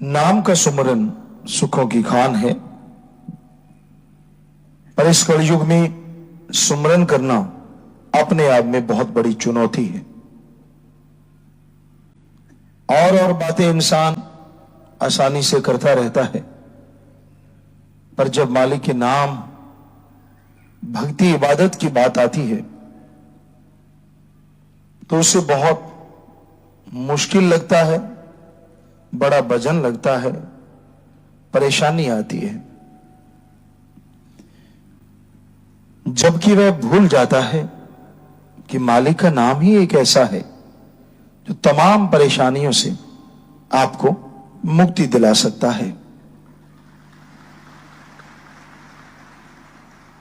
नाम का सुमरन सुखों की खान है, पर इस कलयुग में सुमरन करना अपने आप में बहुत बड़ी चुनौती है। और बातें इंसान आसानी से करता रहता है, पर जब मालिक के नाम, भक्ति, इबादत की बात आती है तो उसे बहुत मुश्किल लगता है, बड़ा वजन लगता है, परेशानी आती है। जबकि वह भूल जाता है कि मालिक का नाम ही एक ऐसा है जो तमाम परेशानियों से आपको मुक्ति दिला सकता है।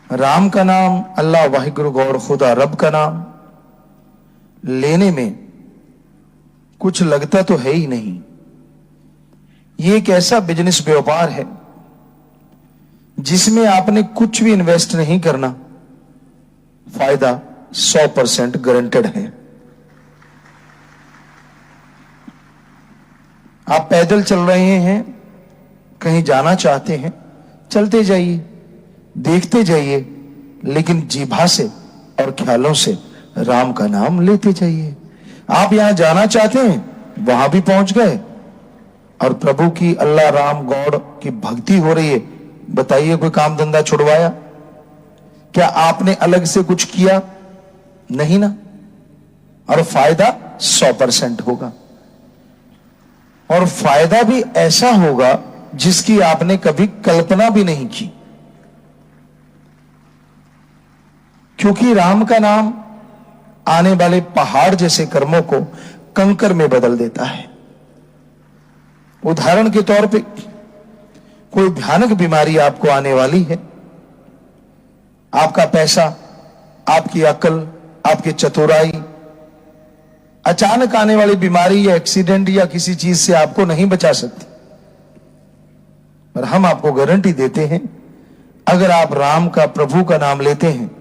राम का नाम, अल्लाह वाहिगुरु गौर खुदा रब का नाम लेने में कुछ लगता तो है ही नहीं। ये एक ऐसा बिजनेस व्यापार है जिसमें आपने कुछ भी इन्वेस्ट नहीं करना, फायदा 100% गारंटेड है। आप पैदल चल रहे हैं, कहीं जाना चाहते हैं, चलते जाइए, देखते जाइए, लेकिन जीभा से और ख्यालों से राम का नाम लेते जाइए। आप यहां जाना चाहते हैं, वहां भी पहुंच गए और प्रभु की, अल्लाह राम गॉड की भक्ति हो रही है। बताइए, कोई काम धंधा छुड़वाया? क्या आपने अलग से कुछ किया? नहीं ना। और फायदा 100% होगा, और फायदा भी ऐसा होगा जिसकी आपने कभी कल्पना भी नहीं की, क्योंकि राम का नाम आने वाले पहाड़ जैसे कर्मों को कंकर में बदल देता है। उदाहरण के तौर पे, कोई भयानक बीमारी आपको आने वाली है, आपका पैसा, आपकी अकल, आपकी चतुराई, अचानक आने वाली बीमारी या एक्सीडेंट या किसी चीज से आपको नहीं बचा सकती, पर हम आपको गारंटी देते हैं, अगर आप राम का, प्रभु का नाम लेते हैं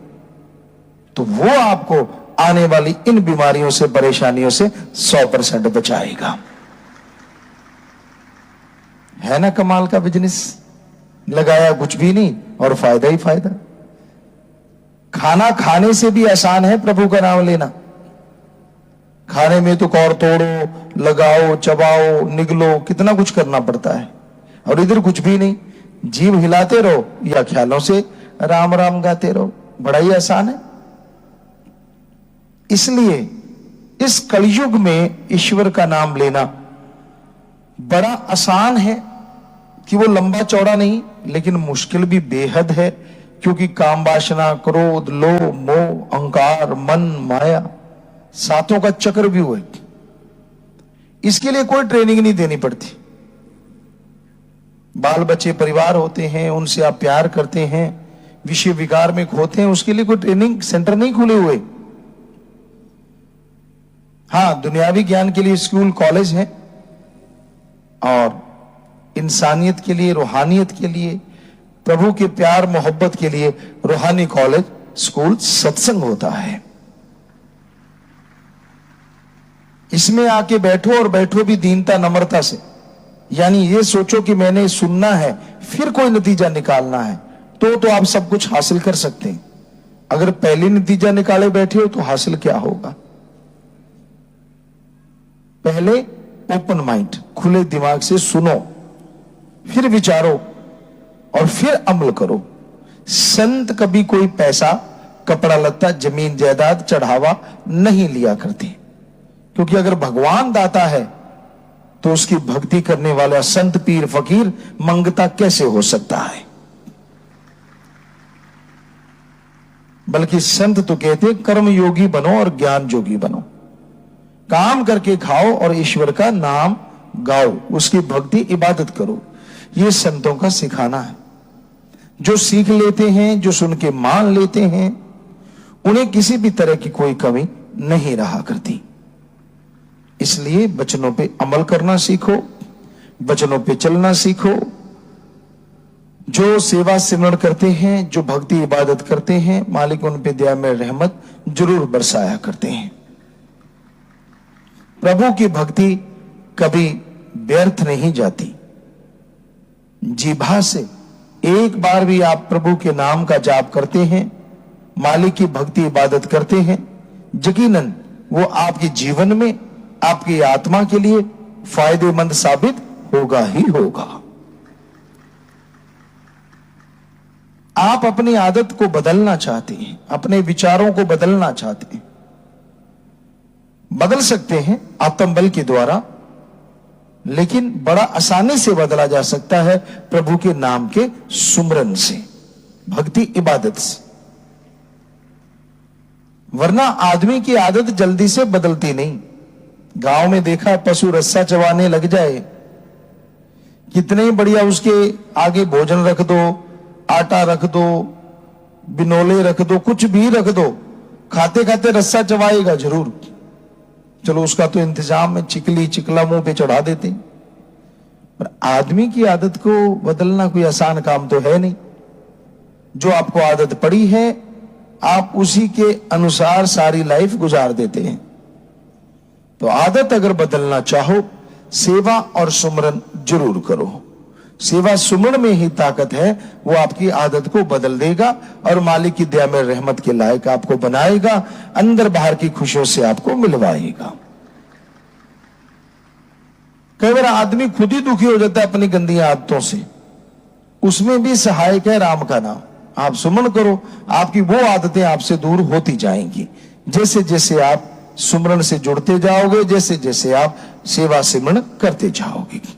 तो वो आपको आने वाली इन बीमारियों से, परेशानियों से 100% बचाएगा। है ना कमाल का बिजनेस? लगाया कुछ भी नहीं और फायदा ही फायदा। खाना खाने से भी आसान है प्रभु का नाम लेना। खाने में तो कौर तोड़ो, लगाओ, चबाओ, निगलो, कितना कुछ करना पड़ता है, और इधर कुछ भी नहीं, जीभ हिलाते रहो या ख्यालों से राम राम गाते रहो, बड़ा ही आसान है। इसलिए इस कलयुग में ईश्वर का नाम लेना बड़ा आसान है कि वो लंबा चौड़ा नहीं, लेकिन मुश्किल भी बेहद है, क्योंकि काम, वासना, क्रोध, लोभ, मोह, अहंकार, मन, माया, सातों का चक्र भी हुए। इसके लिए कोई ट्रेनिंग नहीं देनी पड़ती। बाल बच्चे, परिवार होते हैं, उनसे आप प्यार करते हैं, विषय विकार में खोते हैं, उसके लिए कोई ट्रेनिंग सेंटर नहीं खुले हुए। हाँ, दुनियावी ज्ञान के लिए स्कूल, कॉलेज है, और इंसानियत के लिए, रूहानियत के लिए, प्रभु के प्यार मोहब्बत के लिए रूहानी कॉलेज, स्कूल, सत्संग होता है। इसमें आके बैठो, और बैठो भी दीनता, नम्रता से। यानी ये सोचो कि मैंने सुनना है, फिर कोई नतीजा निकालना है, तो आप सब कुछ हासिल कर सकते हैं। अगर पहले नतीजा निकाले बैठे हो तो हासिल क्या होगा? पहले ओपन माइंड, खुले दिमाग से सुनो, फिर विचारो, और फिर अमल करो। संत कभी कोई पैसा, कपड़ा लत्ता, जमीन जायदाद, चढ़ावा नहीं लिया करते, क्योंकि अगर भगवान दाता है तो उसकी भक्ति करने वाला संत, पीर, फकीर मंगता कैसे हो सकता है? बल्कि संत तो कहते कर्म योगी बनो और ज्ञान जोगी बनो। काम करके खाओ और ईश्वर का नाम गाओ, उसकी भक्ति, इबादत करो। ये संतों का सिखाना है। जो सीख लेते हैं, जो सुन के मान लेते हैं, उन्हें किसी भी तरह की कोई कमी नहीं रहा करती। इसलिए वचनों पे अमल करना सीखो, वचनों पे चलना सीखो। जो सेवा सिमरण करते हैं, जो भक्ति इबादत करते हैं, मालिक उन पे दया में रहमत जरूर बरसाया करते हैं। प्रभु की भक्ति कभी व्यर्थ नहीं जाती। जीभा से एक बार भी आप प्रभु के नाम का जाप करते हैं, मालिक की भक्ति इबादत करते हैं, यकीनन वो आपके जीवन में, आपकी आत्मा के लिए फायदेमंद साबित होगा ही होगा। आप अपनी आदत को बदलना चाहते हैं, अपने विचारों को बदलना चाहते हैं, बदल सकते हैं आत्म बल के द्वारा, लेकिन बड़ा आसानी से बदला जा सकता है प्रभु के नाम के सुमरन से, भक्ति इबादत से। वरना आदमी की आदत जल्दी से बदलती नहीं। गांव में देखा, पशु रस्सा चबाने लग जाए, कितने बढ़िया उसके आगे भोजन रख दो, आटा रख दो, बिनोले रख दो, कुछ भी रख दो, खाते खाते रस्सा चबाएगा जरूर। चलो उसका तो इंतजाम है, चिकली चिकला मुंह पे चढ़ा देते। पर आदमी की आदत को बदलना कोई आसान काम तो है नहीं। जो आपको आदत पड़ी है, आप उसी के अनुसार सारी लाइफ गुजार देते हैं। तो आदत अगर बदलना चाहो, सेवा और सुमरन जरूर करो। सेवा सुमरन में ही ताकत है, वो आपकी आदत को बदल देगा और मालिक की दया में रहमत के लायक आपको बनाएगा, अंदर बाहर की खुशियों से आपको मिलवाएगा। कई बार आदमी खुद ही दुखी हो जाता है अपनी गंदी आदतों से, उसमें भी सहायक है राम का नाम। आप सुमन करो, आपकी वो आदतें आपसे दूर होती जाएंगी। जैसे जैसे आप सुमरन से जुड़ते जाओगे, जैसे जैसे आप सेवा सिमरन करते जाओगे।